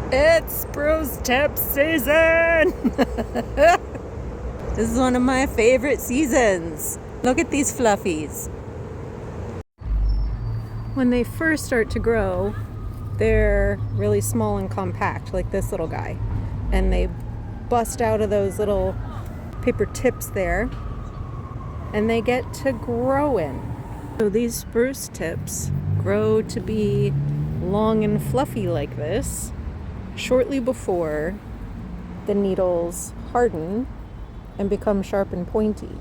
It's spruce tip season! This is one of my favorite seasons. Look at these fluffies. When they first start to grow, they're really small and compact, like this little guy. And they bust out of those little paper tips there, and they get to growing. So these spruce tips grow to be long and fluffy like this shortly before the needles harden and become sharp and pointy.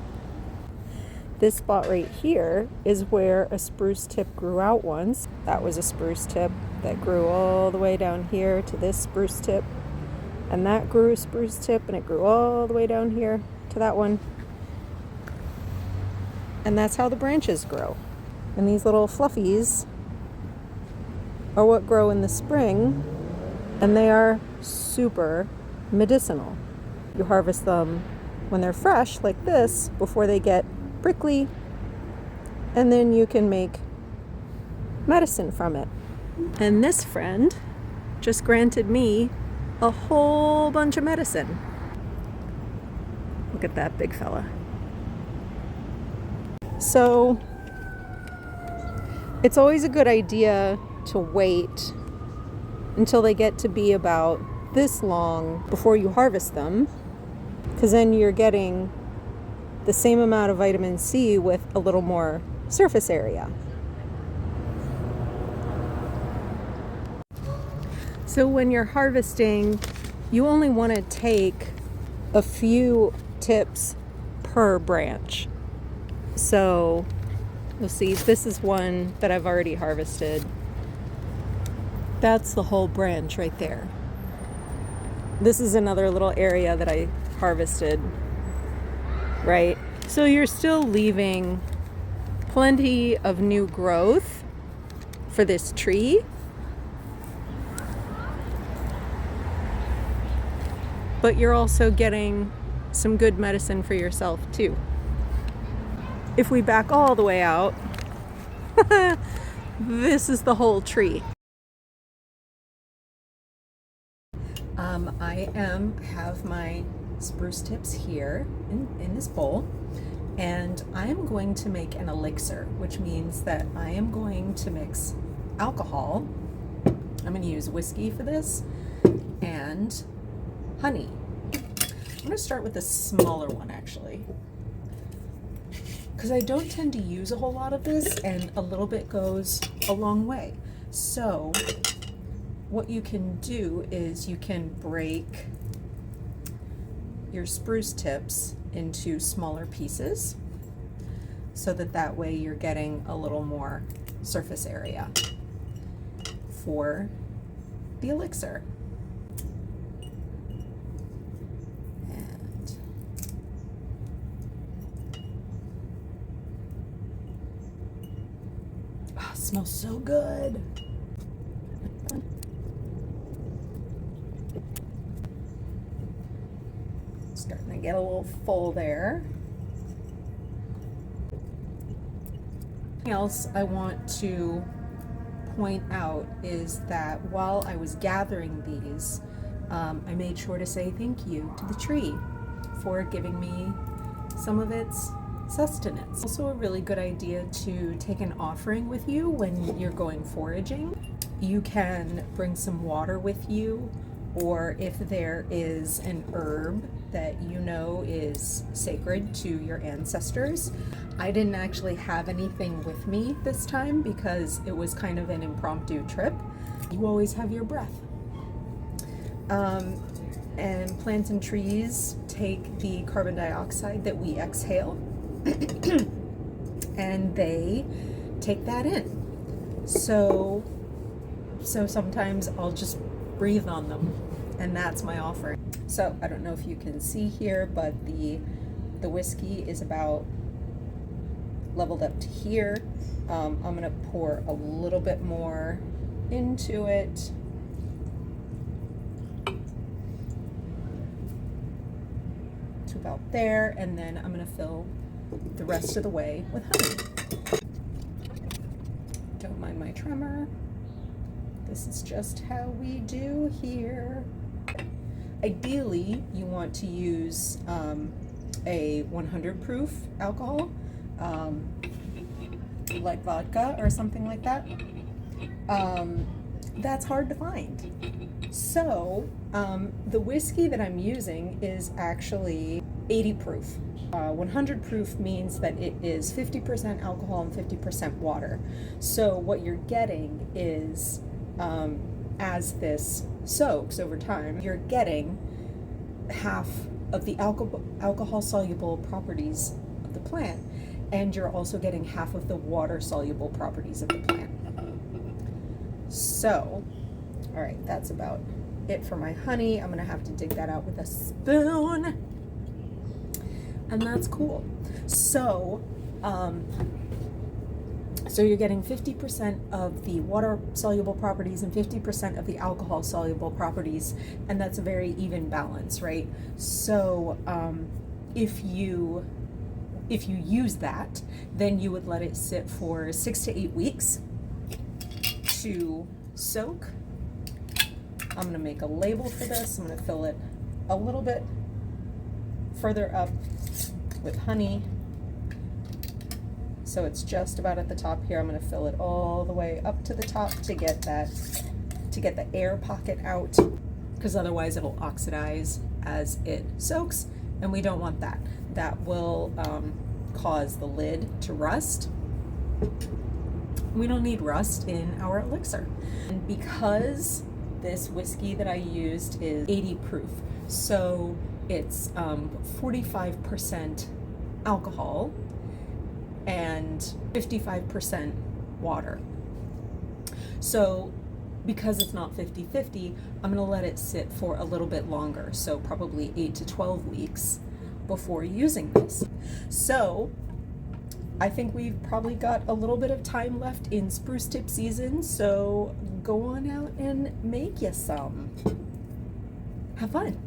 This spot right here is where a spruce tip grew out once. That was a spruce tip that grew all the way down here to this spruce tip. And that grew a spruce tip and it grew all the way down here to that one. And that's how the branches grow. And these little fluffies are what grow in the spring, and they are super medicinal. You harvest them when they're fresh like this before they get prickly, and then you can make medicine from it. And this friend just granted me a whole bunch of medicine. Look at that big fella. So it's always a good idea to wait until they get to be about this long before you harvest them, because then you're getting the same amount of vitamin C with a little more surface area. So when you're harvesting, you only want to take a few tips per branch. So you'll see this is one that I've already harvested. That's the whole branch right there. This is another little area that I harvested, right? So you're still leaving plenty of new growth for this tree. But you're also getting some good medicine for yourself too. If we back all the way out, this is the whole tree. I have my spruce tips here in this bowl, and I am going to make an elixir, which means that I am going to mix alcohol. I'm going to use whiskey for this and honey. I'm going to start with the smaller one actually, because I don't tend to use a whole lot of this, and a little bit goes a long way. So what you can do is you can break your spruce tips into smaller pieces so that way you're getting a little more surface area for the elixir. And it smells so good. Starting to get a little full there. Something else I want to point out is that while I was gathering these, I made sure to say thank you to the tree for giving me some of its sustenance. Also a really good idea to take an offering with you when you're going foraging. You can bring some water with you, or if there is an herb that you know is sacred to your ancestors. I didn't actually have anything with me this time because it was kind of an impromptu trip. You always have your breath. And plants and trees take the carbon dioxide that we exhale and they take that in. So sometimes I'll just breathe on them, and that's my offering. So I don't know if you can see here, but the whiskey is about leveled up to here. I'm gonna pour a little bit more into it. To about there, and then I'm gonna fill the rest of the way with honey. Don't mind my tremor. This is just how we do here. Ideally, you want to use a 100 proof alcohol, like vodka or something like that. That's hard to find. So the whiskey that I'm using is actually 80 proof. 100 proof means that it is 50% alcohol and 50% water. So what you're getting is, as this soaks over time, you're getting half of the alcohol soluble properties of the plant, and you're also getting half of the water soluble properties of the plant. So, all right, that's about it for my honey. I'm gonna have to dig that out with a spoon, and that's cool. So, so you're getting 50% of the water soluble properties and 50% of the alcohol soluble properties, and that's a very even balance, right? So if you use that, then you would let it sit for 6 to 8 weeks to soak. I'm gonna make a label for this. I'm gonna fill it a little bit further up with honey. So it's just about at the top here. I'm going to fill it all the way up to the top to get the air pocket out, because otherwise it'll oxidize as it soaks, and we don't want that. That will cause the lid to rust. We don't need rust in our elixir. And because this whiskey that I used is 80 proof, so it's 45% alcohol and 55% water. So because it's not 50-50, I'm gonna let it sit for a little bit longer, so probably 8 to 12 weeks before using this. So I think we've probably got a little bit of time left in spruce tip season, so go on out and make you some. Have fun.